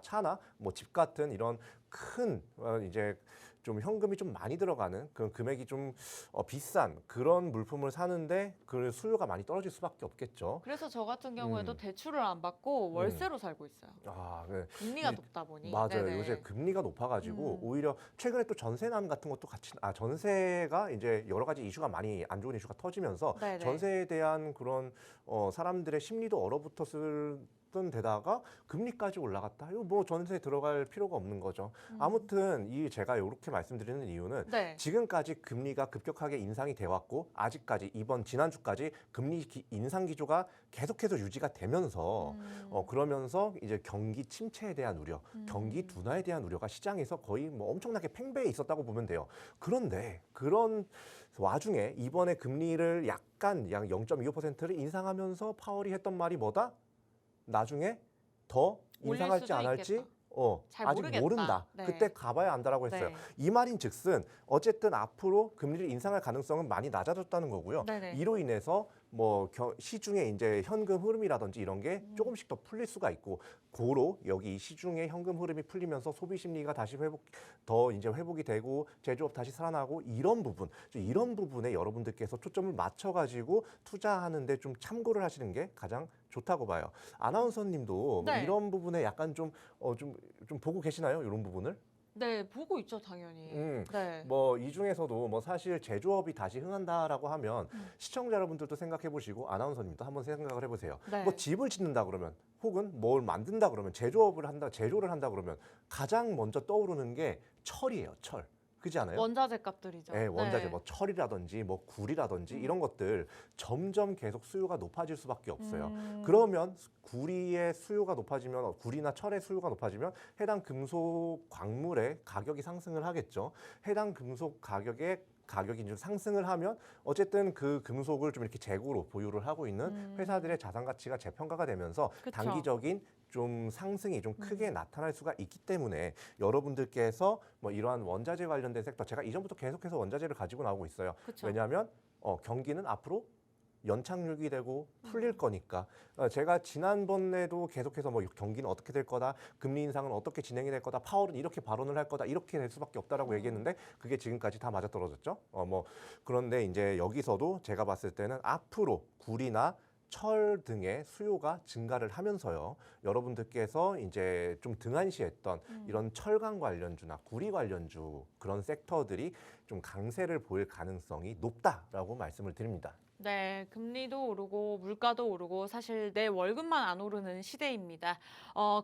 차나 뭐 집 같은 이런 큰 이제 좀 현금이 좀 많이 들어가는 그 금액이 좀 비싼 그런 물품을 사는데 그 수요가 많이 떨어질 수밖에 없겠죠. 그래서 저 같은 경우에도 대출을 안 받고 월세로 살고 있어요. 아, 네. 금리가 높다 보니. 맞아요. 네네. 요새 금리가 높아가지고 오히려 최근에 또 전세난 같은 것도 같이 전세가 이제 여러 가지 이슈가 많이 안 좋은 이슈가 터지면서 네네. 전세에 대한 그런 사람들의 심리도 얼어붙었을 떨어졌던 데다가 금리까지 올라갔다. 이거 뭐 전세 들어갈 필요가 없는 거죠. 아무튼 제가 이렇게 말씀드리는 이유는 네. 지금까지 금리가 급격하게 인상이 돼 왔고 아직까지 지난주까지 금리 인상 기조가 계속해서 유지가 되면서 그러면서 이제 경기 침체에 대한 우려, 경기 둔화에 대한 우려가 시장에서 거의 뭐 엄청나게 팽배해 있었다고 보면 돼요. 그런데 그런 와중에 이번에 금리를 약간 약 0.25%를 인상하면서 파월이 했던 말이 뭐다? 나중에 더 올릴 인상할지 수도 안 할지 있겠다. 잘 아직 모르겠다. 모른다. 네. 그때 가봐야 안다라고 했어요. 네. 이 말인즉슨 어쨌든 앞으로 금리를 인상할 가능성은 많이 낮아졌다는 거고요. 네네. 이로 인해서 뭐 시중에 이제 현금 흐름이라든지 이런 게 조금씩 더 풀릴 수가 있고, 고로 여기 시중의 현금 흐름이 풀리면서 소비 심리가 다시 회복이 되고 제조업 다시 살아나고 이런 부분에 여러분들께서 초점을 맞춰가지고 투자하는데 좀 참고를 하시는 게 가장 좋다고 봐요. 아나운서님도 네. 이런 부분에 약간 좀 보고 계시나요? 이런 부분을? 네, 보고 있죠, 당연히. 네. 뭐 이 중에서도 뭐 사실 제조업이 다시 흥한다라고 하면 시청자 여러분들도 생각해 보시고 아나운서님도 한번 생각을 해보세요. 네. 뭐 집을 짓는다 그러면 혹은 뭘 만든다 그러면 제조를 한다 그러면 가장 먼저 떠오르는 게 철이에요, 철. 그렇지 않아요? 원자재 값들이죠. 네, 원자재 네. 뭐 철이라든지 뭐 굴이라든지 이런 것들 점점 계속 수요가 높아질 수밖에 없어요. 그러면 구리의 수요가 높아지면, 구리나 철의 수요가 높아지면 해당 금속 광물의 가격이 상승을 하겠죠. 해당 금속 가격이 이제 상승을 하면 어쨌든 그 금속을 좀 이렇게 재고로 보유를 하고 있는 회사들의 자산 가치가 재평가가 되면서 그쵸. 단기적인 좀 상승이 좀 크게 나타날 수가 있기 때문에 여러분들께서 뭐 이러한 원자재 관련된 섹터, 제가 이전부터 계속해서 원자재를 가지고 나오고 있어요. 그쵸. 왜냐하면 경기는 앞으로 연착륙이 되고 풀릴 거니까. 제가 지난번에도 계속해서 뭐 경기는 어떻게 될 거다, 금리 인상은 어떻게 진행이 될 거다, 파월은 이렇게 발언을 할 거다, 이렇게 될 수밖에 없다라고 얘기했는데 그게 지금까지 다 맞아떨어졌죠. 그런데 이제 여기서도 제가 봤을 때는 앞으로 구리나 철 등의 수요가 증가를 하면서요. 여러분들께서 이제 좀 등한시했던 이런 철강 관련주나 구리 관련주 그런 섹터들이 좀 강세를 보일 가능성이 높다라고 말씀을 드립니다. 네, 금리도 오르고 물가도 오르고 사실 내 월급만 안 오르는 시대입니다.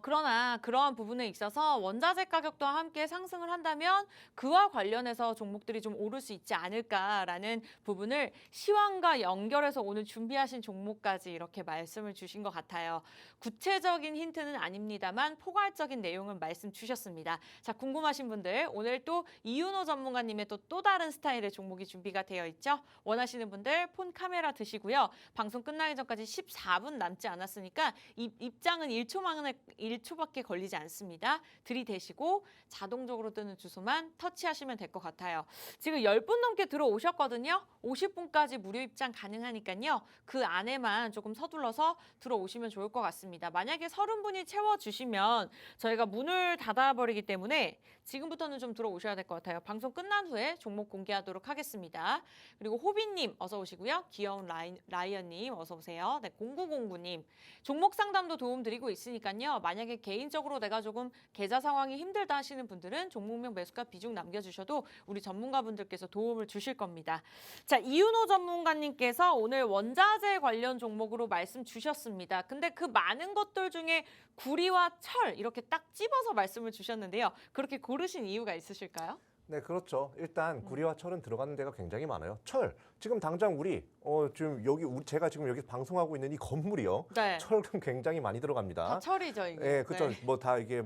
그러나 그러한 부분에 있어서 원자재 가격도 함께 상승을 한다면 그와 관련해서 종목들이 좀 오를 수 있지 않을까라는 부분을 시황과 연결해서 오늘 준비하신 종목까지 이렇게 말씀을 주신 것 같아요. 구체적인 힌트는 아닙니다만 포괄적인 내용은 말씀 주셨습니다. 자, 궁금하신 분들 오늘 또 이윤호 전문가님의 또 다른 스타일의 종목이 준비가 되어 있죠. 원하시는 분들 폰 카메라 드시고요. 방송 끝나기 전까지 14분 남지 않았으니까 입장은 1초밖에 걸리지 않습니다. 들이대시고 자동적으로 뜨는 주소만 터치하시면 될 것 같아요. 지금 10분 넘게 들어오셨거든요. 50분까지 무료 입장 가능하니까요. 그 안에만 조금 서둘러서 들어오시면 좋을 것 같습니다. 만약에 30분이 채워주시면 저희가 문을 닫아버리기 때문에 지금부터는 좀 들어오셔야 될 것 같아요. 방송 끝난 후에 종목 공개하도록 하겠습니다. 그리고 호빈님 어서 오시고요. 귀여운 라이언님 어서 오세요. 네, 0909님 종목 상담도 도움 드리고 있으니까요. 만약에 개인적으로 내가 조금 계좌 상황이 힘들다 하시는 분들은 종목명 매수가 비중 남겨주셔도 우리 전문가분들께서 도움을 주실 겁니다. 자, 이윤호 전문가님께서 오늘 원자재 관련 종목으로 말씀 주셨습니다. 근데 그 많은 것들 중에 구리와 철 이렇게 딱 집어서 말씀을 주셨는데요. 그렇게 고르신 이유가 있으실까요? 네, 그렇죠. 일단 구리와 철은 들어가는 데가 굉장히 많아요. 철, 지금 당장 제가 지금 여기 방송하고 있는 이 건물이요. 네. 철은 굉장히 많이 들어갑니다. 다 철이죠, 이게. 예, 그렇죠. 네. 뭐 다 이게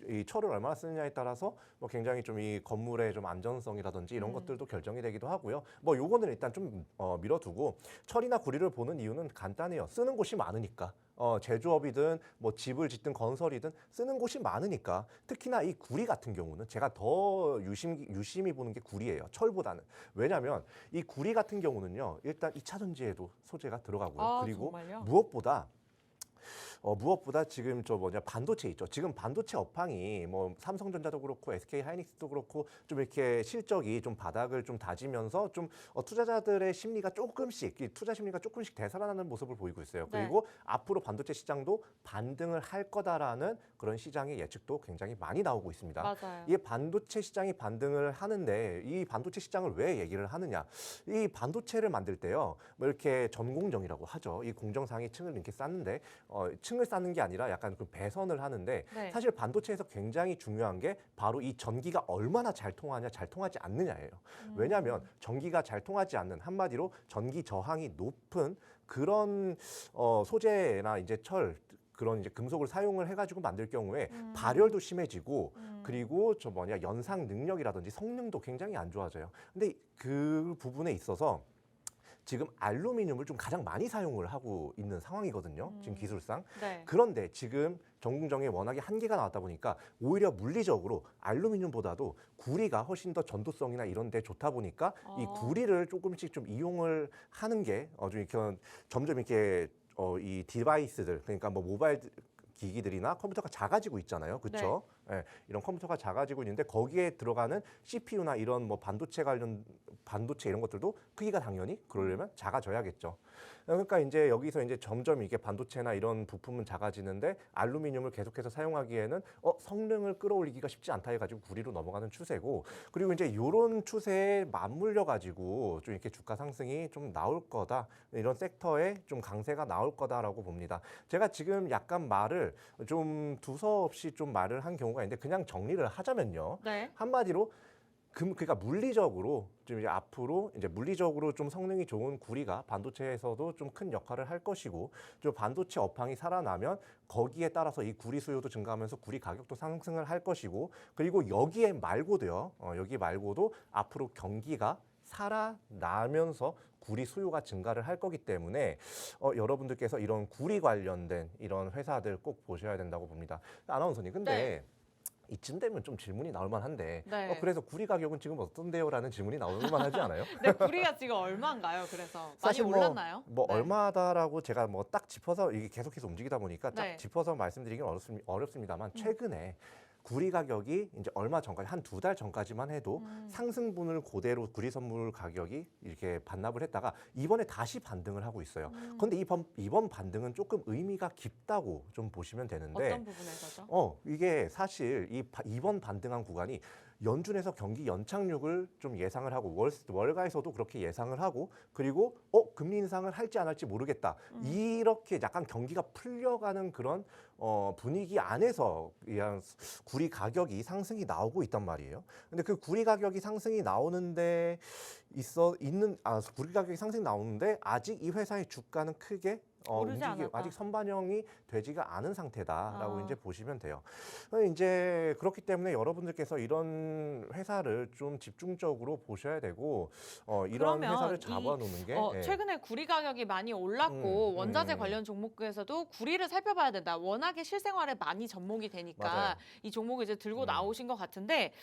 이 철을 얼마나 쓰느냐에 따라서 뭐 굉장히 좀 이 건물의 좀 안전성이라든지 이런 것들도 결정이 되기도 하고요. 뭐 요거는 일단 좀 밀어두고 철이나 구리를 보는 이유는 간단해요. 쓰는 곳이 많으니까. 제조업이든 뭐 집을 짓든 건설이든 쓰는 곳이 많으니까. 특히나 이 구리 같은 경우는 제가 더 유심히 보는 게 구리예요. 철보다는. 왜냐하면 이 구리 같은 경우는요. 일단 2차 전지에도 소재가 들어가고요. 그리고 정말요? 무엇보다 지금 반도체 있죠. 지금 반도체 업황이 뭐 삼성전자도 그렇고 SK 하이닉스도 그렇고 좀 이렇게 실적이 좀 바닥을 좀 다지면서 좀 투자자들의 심리가 투자 심리가 조금씩 되살아나는 모습을 보이고 있어요. 네. 그리고 앞으로 반도체 시장도 반등을 할 거다라는 그런 시장의 예측도 굉장히 많이 나오고 있습니다. 맞아요. 이 반도체 시장이 반등을 하는데 이 반도체 시장을 왜 얘기를 하느냐? 이 반도체를 만들 때요, 뭐 이렇게 전공정이라고 하죠. 이 공정상의 층을 이렇게 쌓는데 층을 쌓는 게 아니라 약간 그 배선을 하는데 네. 사실 반도체에서 굉장히 중요한 게 바로 이 전기가 얼마나 잘 통하냐, 잘 통하지 않느냐예요. 왜냐하면 전기가 잘 통하지 않는 한마디로 전기 저항이 높은 그런 소재나 이제 철 그런 이제 금속을 사용을 해가지고 만들 경우에 발열도 심해지고 그리고 저 뭐냐 연상 능력이라든지 성능도 굉장히 안 좋아져요. 근데 그 부분에 있어서 지금 알루미늄을 좀 가장 많이 사용을 하고 있는 상황이거든요. 지금 기술상. 네. 그런데 지금 전궁정에 워낙에 한계가 나왔다 보니까 오히려 물리적으로 알루미늄보다도 구리가 훨씬 더 전도성이나 이런 데 좋다 보니까 이 구리를 조금씩 좀 이용을 하는 게 좀 이렇게 점점 이렇게 이 디바이스들 그러니까 뭐 모바일 기기들이나 컴퓨터가 작아지고 있잖아요. 그렇죠? 예, 이런 컴퓨터가 작아지고 있는데 거기에 들어가는 CPU나 이런 뭐 반도체 관련 반도체 이런 것들도 크기가 당연히 그러려면 작아져야겠죠. 그러니까 이제 여기서 이제 점점 이게 반도체나 이런 부품은 작아지는데 알루미늄을 계속해서 사용하기에는 성능을 끌어올리기가 쉽지 않다 해가지고 구리로 넘어가는 추세고 그리고 이제 이런 추세에 맞물려 가지고 좀 이렇게 주가 상승이 좀 나올 거다 이런 섹터에 좀 강세가 나올 거다라고 봅니다. 제가 지금 약간 말을 좀 두서없이 좀 말을 한 경우가 있는데 그냥 정리를 하자면요. 네. 한마디로 그러니까 물리적으로 좀 이제 앞으로 이제 물리적으로 좀 성능이 좋은 구리가 반도체에서도 좀 큰 역할을 할 것이고 좀 반도체 업황이 살아나면 거기에 따라서 이 구리 수요도 증가하면서 구리 가격도 상승을 할 것이고 그리고 여기에 말고도요. 여기 말고도 앞으로 경기가 살아나면서 구리 수요가 증가를 할 거기 때문에 여러분들께서 이런 구리 관련된 이런 회사들 꼭 보셔야 된다고 봅니다. 아나운서님, 근데 이쯤 되면 좀 질문이 나올 만한데 네. 그래서 구리 가격은 지금 어떤데요? 라는 질문이 나올 만하지 않아요? 네, 구리가 지금 얼마인가요? 그래서 많이 사실 올랐나요? 뭐 네. 얼마다라고 제가 뭐 딱 짚어서 이게 계속해서 움직이다 보니까 딱 네. 짚어서 말씀드리긴 어렵습니다만 최근에 구리 가격이 이제 얼마 전까지 한 2달 전까지만 해도 상승분을 그대로 구리 선물 가격이 이렇게 반납을 했다가 이번에 다시 반등을 하고 있어요. 그런데 이번 반등은 조금 의미가 깊다고 좀 보시면 되는데 어떤 부분에서죠? 이게 사실 이번 반등한 구간이 연준에서 경기 연착륙을 좀 예상을 하고 월가에서도 그렇게 예상을 하고 그리고 금리 인상을 할지 안 할지 모르겠다. 이렇게 약간 경기가 풀려가는 그런 분위기 안에서 그냥 구리 가격이 상승이 나오고 있단 말이에요. 근데 그 구리 가격이 상승이 나오는데 구리 가격이 상승이 나오는데 아직 이 회사의 주가는 크게 오르지 않았다. 아직 선반영이 되지가 않은 상태다라고 아. 이제 보시면 돼요. 이제 그렇기 때문에 여러분들께서 이런 회사를 좀 집중적으로 보셔야 되고 이런 그러면 회사를 잡아놓는 게 예. 최근에 구리 가격이 많이 올랐고 원자재 관련 종목에서도 구리를 살펴봐야 된다. 워낙에 실생활에 많이 접목이 되니까 맞아요. 이 종목을 이제 들고 나오신 것 같은데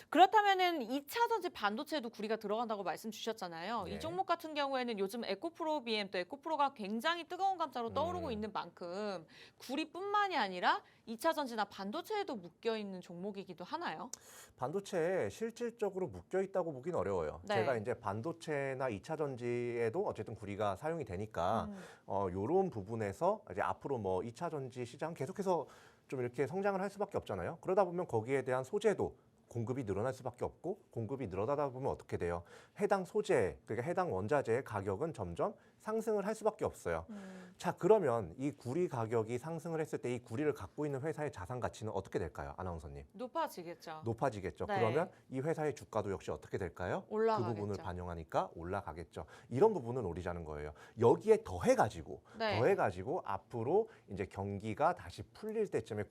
그렇다면은 2차 전지 반도체도 구리가 들어간다고 말씀 주셨잖아요. 네. 이 종목 같은 경우에는 요즘 에코프로 BM 또 에코프로가 굉장히 뜨거운 감자로 떠오르고 있는 만큼 구리뿐만이 아니라 2차 전지나 반도체에도 묶여 있는 종목이기도 하나요? 반도체에 실질적으로 묶여 있다고 보긴 어려워요. 네. 제가 이제 반도체나 2차 전지에도 어쨌든 구리가 사용이 되니까 요런 부분에서 이제 앞으로 뭐 2차 전지 시장 계속해서 좀 이렇게 성장을 할 수밖에 없잖아요. 그러다 보면 거기에 대한 소재도 공급이 늘어날 수밖에 없고 공급이 늘어나다 보면 어떻게 돼요? 해당 소재, 그러니까 해당 원자재의 가격은 점점 상승을 할 수밖에 없어요. 자, 그러면 이 구리 가격이 상승을 했을 때 이 구리를 갖고 있는 회사의 자산 가치는 어떻게 될까요? 아나운서님. 높아지겠죠. 높아지겠죠. 네. 그러면 이 회사의 주가도 역시 어떻게 될까요? 올라가겠죠. 그 부분을 반영하니까 올라가겠죠. 이런 부분을 노리자는 거예요. 여기에 더해가지고 앞으로 이제 경기가 다시 풀릴 때쯤에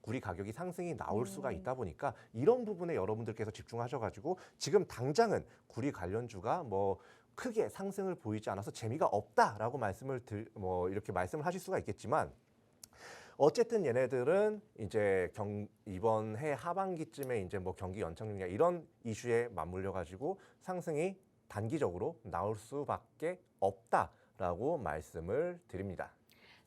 구리 가격이 상승이 나올 수가 있다 보니까 이런 부분에 여러분들께서 집중하셔가지고 지금 당장은 구리 관련주가 뭐 크게 상승을 보이지 않아서 재미가 없다라고 이렇게 말씀을 하실 수가 있겠지만 어쨌든 얘네들은 이제 이번 해 하반기쯤에 이제 뭐 경기 연착륙이나 이런 이슈에 맞물려 가지고 상승이 단기적으로 나올 수밖에 없다라고 말씀을 드립니다.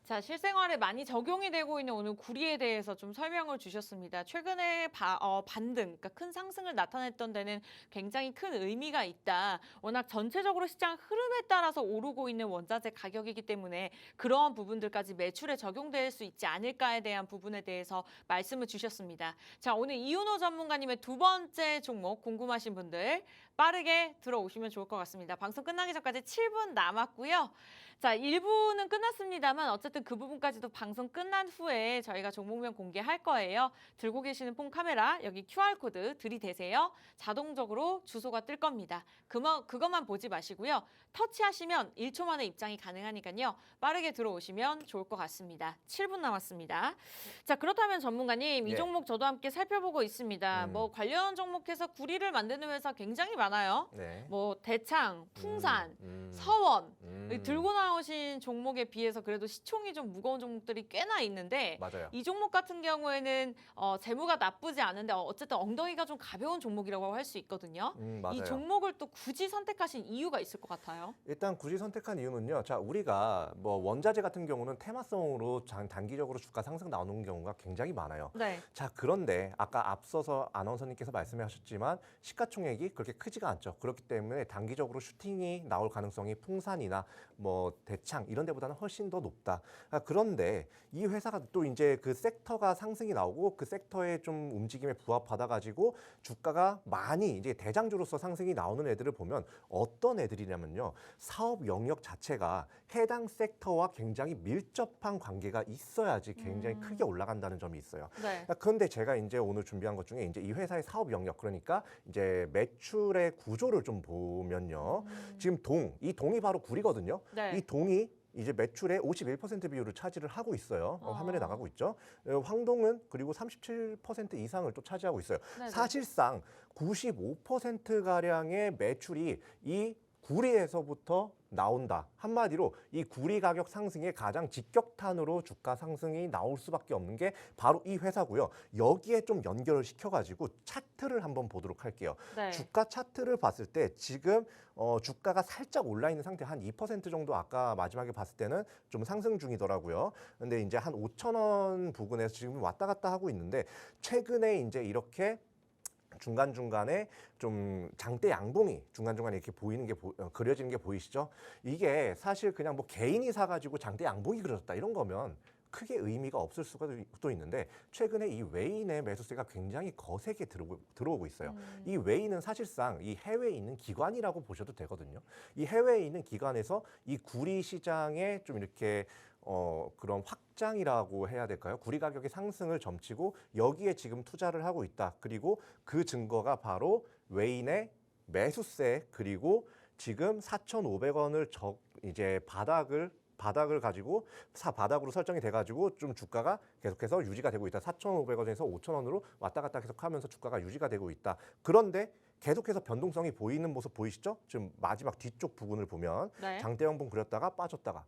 자, 실생활에 많이 적용이 되고 있는 오늘 구리에 대해서 좀 설명을 주셨습니다. 최근에 반등, 그러니까 큰 상승을 나타냈던 데는 굉장히 큰 의미가 있다. 워낙 전체적으로 시장 흐름에 따라서 오르고 있는 원자재 가격이기 때문에 그러한 부분들까지 매출에 적용될 수 있지 않을까에 대한 부분에 대해서 말씀을 주셨습니다. 자, 오늘 이윤호 전문가님의 두 번째 종목 궁금하신 분들 빠르게 들어오시면 좋을 것 같습니다. 방송 끝나기 전까지 7분 남았고요. 자, 1부는 끝났습니다만 어쨌든 그 부분까지도 방송 끝난 후에 저희가 종목명 공개할 거예요. 들고 계시는 폰 카메라 여기 QR코드 들이대세요. 자동적으로 주소가 뜰 겁니다. 그것만 보지 마시고요. 터치하시면 1초 만에 입장이 가능하니까요. 빠르게 들어오시면 좋을 것 같습니다. 7분 남았습니다. 자, 그렇다면 전문가님, 이 예. 종목 저도 함께 살펴보고 있습니다. 뭐 관련 종목에서 구리를 만드는 회사 굉장히 많아요. 네. 뭐 대창, 풍산, 음. 서원 음. 들고 나오신 종목에 비해서 그래도 시총이 좀 무거운 종목들이 꽤나 있는데 맞아요. 이 종목 같은 경우에는 재무가 나쁘지 않은데 어쨌든 엉덩이가 좀 가벼운 종목이라고 할 수 있거든요. 맞아요. 이 종목을 또 굳이 선택하신 이유가 있을 것 같아요. 일단 굳이 선택한 이유는요. 자, 우리가 뭐 원자재 같은 경우는 테마성으로 단기적으로 주가 상승 나오는 경우가 굉장히 많아요. 네. 자, 그런데 아까 앞서서 아나운서님께서 말씀하셨지만 시가총액이 그렇게 크지가 않죠. 그렇기 때문에 단기적으로 슈팅이 나올 가능성이 풍산이나 뭐 대창 이런 데보다는 훨씬 더 높다. 그런데 이 회사가 또 이제 그 섹터가 상승이 나오고 그 섹터의 좀 움직임에 부합받아 가지고 주가가 많이 이제 대장주로서 상승이 나오는 애들을 보면 어떤 애들이냐면요. 사업 영역 자체가 해당 섹터와 굉장히 밀접한 관계가 있어야지 굉장히 크게 올라간다는 점이 있어요. 네. 그런데 제가 이제 오늘 준비한 것 중에 이제 이 회사의 사업 영역, 그러니까 이제 매출의 구조를 좀 보면요. 지금 이 동이 바로 구리거든요. 네. 이 동이 이제 매출의 51% 비율을 차지를 하고 있어요. 화면에 나가고 있죠. 황동은 그리고 37% 이상을 또 차지하고 있어요. 네네. 사실상 95%가량의 매출이 이 구리에서부터 나온다. 한마디로 이 구리 가격 상승의 가장 직격탄으로 주가 상승이 나올 수밖에 없는 게 바로 이 회사고요. 여기에 좀 연결을 시켜가지고 차트를 한번 보도록 할게요. 네. 주가 차트를 봤을 때 지금 주가가 살짝 올라 있는 상태, 한 2% 정도 아까 마지막에 봤을 때는 좀 상승 중이더라고요. 근데 이제 한 5천 원 부근에서 지금 왔다 갔다 하고 있는데 최근에 이제 이렇게 중간중간에 좀 장대 양봉이 중간중간에 이렇게 보이는 게 그려지는 게 보이시죠? 이게 사실 그냥 뭐 개인이 사가지고 장대 양봉이 그려졌다 이런 거면 크게 의미가 없을 수가 또 있는데 최근에 이 외인의 매수세가 굉장히 거세게 들어오고 있어요. 이 외인은 사실상 이 해외에 있는 기관이라고 보셔도 되거든요. 이 해외에 있는 기관에서 이 구리 시장에 좀 이렇게 그런 확장이라고 해야 될까요? 구리 가격의 상승을 점치고 여기에 지금 투자를 하고 있다. 그리고 그 증거가 바로 외인의 매수세, 그리고 지금 4,500원을 이제 바닥을 가지고 바닥으로 설정이 돼가지고 좀 주가가 계속해서 유지가 되고 있다. 4,500원에서 5,000원으로 왔다 갔다 계속하면서 주가가 유지가 되고 있다. 그런데 계속해서 변동성이 보이는 모습 보이시죠? 지금 마지막 뒤쪽 부분을 보면 네. 장대형봉 그렸다가 빠졌다가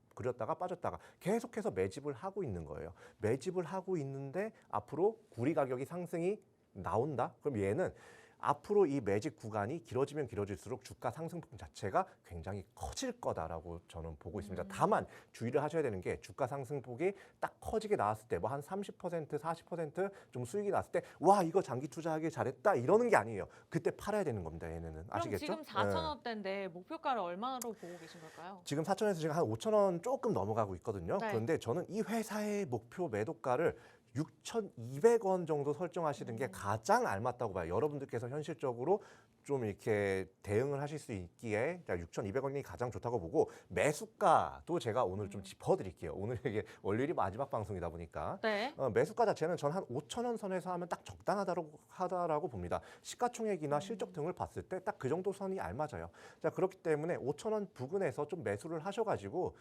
계속해서 매집을 하고 있는 거예요. 매집을 하고 있는데 앞으로 구리 가격이 상승이 나온다? 그럼 얘는 앞으로 이 매집 구간이 길어지면 길어질수록 주가 상승폭 자체가 굉장히 커질 거다라고 저는 보고 있습니다. 다만 주의를 하셔야 되는 게 주가 상승폭이 딱 커지게 나왔을 때 뭐 한 30%, 40%좀 수익이 났을 때 와 이거 장기 투자하길 잘했다 이러는 게 아니에요. 그때 팔아야 되는 겁니다. 얘네는. 그럼 아시겠죠? 지금 4,000원대인데 목표가를 얼마로 보고 계신 걸까요? 지금 4,000원에서 지금 한 5,000원 조금 넘어가고 있거든요. 네. 그런데 저는 이 회사의 목표 매도가를 6,200원 정도 설정하시는 게 가장 알맞다고 봐요. 여러분들께서 현실적으로 좀 이렇게 대응을 하실 수 있기에 6,200원이 가장 좋다고 보고 매수가도 제가 오늘 좀 짚어드릴게요. 오늘 이게 월요일이 마지막 방송이다 보니까 네. 매수가 자체는 전 한 5,000원 선에서 하면 딱 적당하다라고 봅니다. 시가총액이나 실적 등을 봤을 때 딱 그 정도 선이 알맞아요. 자, 그렇기 때문에 5,000원 부근에서 좀 매수를 하셔가지고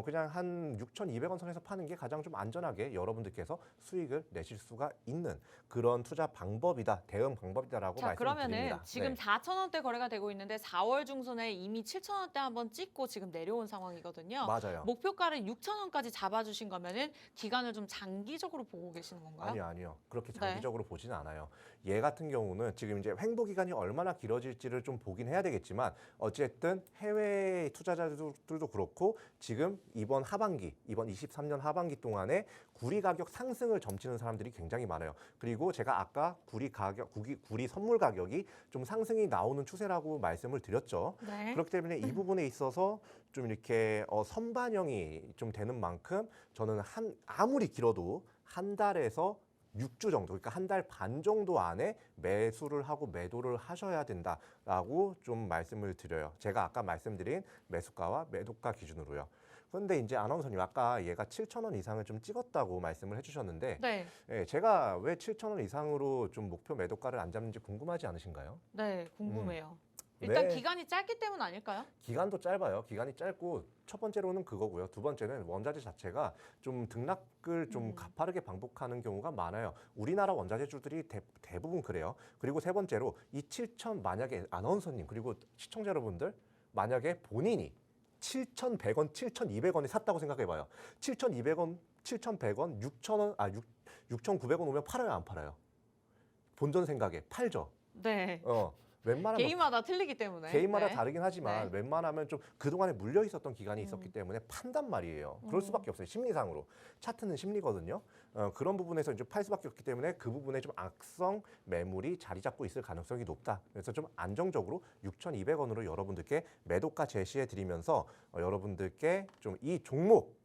그냥 한 6,200원 선에서 파는 게 가장 좀 안전하게 여러분들께서 수익을 내실 수가 있는 그런 투자 방법이다, 대응 방법이다라고 자, 말씀드립니다. 그러면은 지금 네. 4,000원대 거래가 되고 있는데 4월 중순에 이미 7,000원대 한번 찍고 지금 내려온 상황이거든요. 맞아요. 목표가를 6,000원까지 잡아주신 거면은 기간을 좀 장기적으로 보고 계시는 건가요? 아니요. 그렇게 네. 장기적으로 보지는 않아요. 얘 같은 경우는 지금 이제 횡보 기간이 얼마나 길어질지를 좀 보긴 해야 되겠지만 어쨌든 해외 투자자들도 그렇고 지금 이번 23년 하반기 동안에 구리 가격 상승을 점치는 사람들이 굉장히 많아요. 그리고 제가 아까 구리 선물 가격이 좀 상승이 나오는 추세라고 말씀을 드렸죠. 네. 그렇기 때문에 이 부분에 있어서 좀 이렇게 선반영이 좀 되는 만큼 저는 아무리 길어도 한 달에서 6주 정도, 그러니까 한 달 반 정도 안에 매수를 하고 매도를 하셔야 된다라고 좀 말씀을 드려요. 제가 아까 말씀드린 매수가와 매도가 기준으로요. 그런데 이제 아나운서님 아까 얘가 7,000원 이상을 좀 찍었다고 말씀을 해주셨는데 네, 예, 제가 왜 7,000원 이상으로 좀 목표 매도가를 안 잡는지 궁금하지 않으신가요? 네, 궁금해요. 일단 네. 기간이 짧기 때문 아닐까요? 기간도 짧아요. 기간이 짧고 첫 번째로는 그거고요. 두 번째는 원자재 자체가 좀 등락을 좀 가파르게 반복하는 경우가 많아요. 우리나라 원자재주들이 대부분 그래요. 그리고 세 번째로 이 7,000 만약에 아나운서님 그리고 시청자 여러분들 만약에 본인이 7,100원, 7,200원에 샀다고 생각해봐요. 7,200원, 7,100원, 6,000원, 6,900원 오면 팔아요, 안 팔아요? 본전 생각에 팔죠. 네, 웬만하면 개인마다 틀리기 때문에. 개인마다 네. 다르긴 하지만 네. 웬만하면 좀 그동안에 물려 있었던 기간이 있었기 때문에 판단 말이에요. 그럴 수밖에 없어요. 심리상으로. 차트는 심리거든요. 그런 부분에서 이제 팔 수밖에 없기 때문에 그 부분에 좀 악성 매물이 자리 잡고 있을 가능성이 높다. 그래서 좀 안정적으로 6,200원으로 여러분들께 매도가 제시해 드리면서 여러분들께 좀 이 종목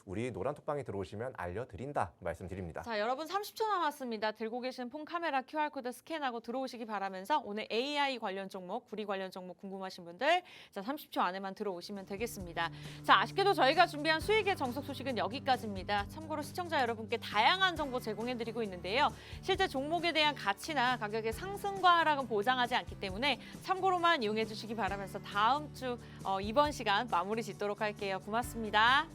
우리 노란톡방에 들어오시면 알려드린다 말씀드립니다. 자, 여러분 30초 남았습니다. 들고 계신 폰 카메라 QR코드 스캔하고 들어오시기 바라면서 오늘 AI 관련 종목, 구리 관련 종목 궁금하신 분들 자 30초 안에만 들어오시면 되겠습니다. 자, 아쉽게도 저희가 준비한 수익의 정석 소식은 여기까지입니다. 참고로 시청자 여러분께 다양한 정보 제공해드리고 있는데요. 실제 종목에 대한 가치나 가격의 상승과 하락은 보장하지 않기 때문에 참고로만 이용해 주시기 바라면서 다음 주 이번 시간 마무리 짓도록 할게요. 고맙습니다.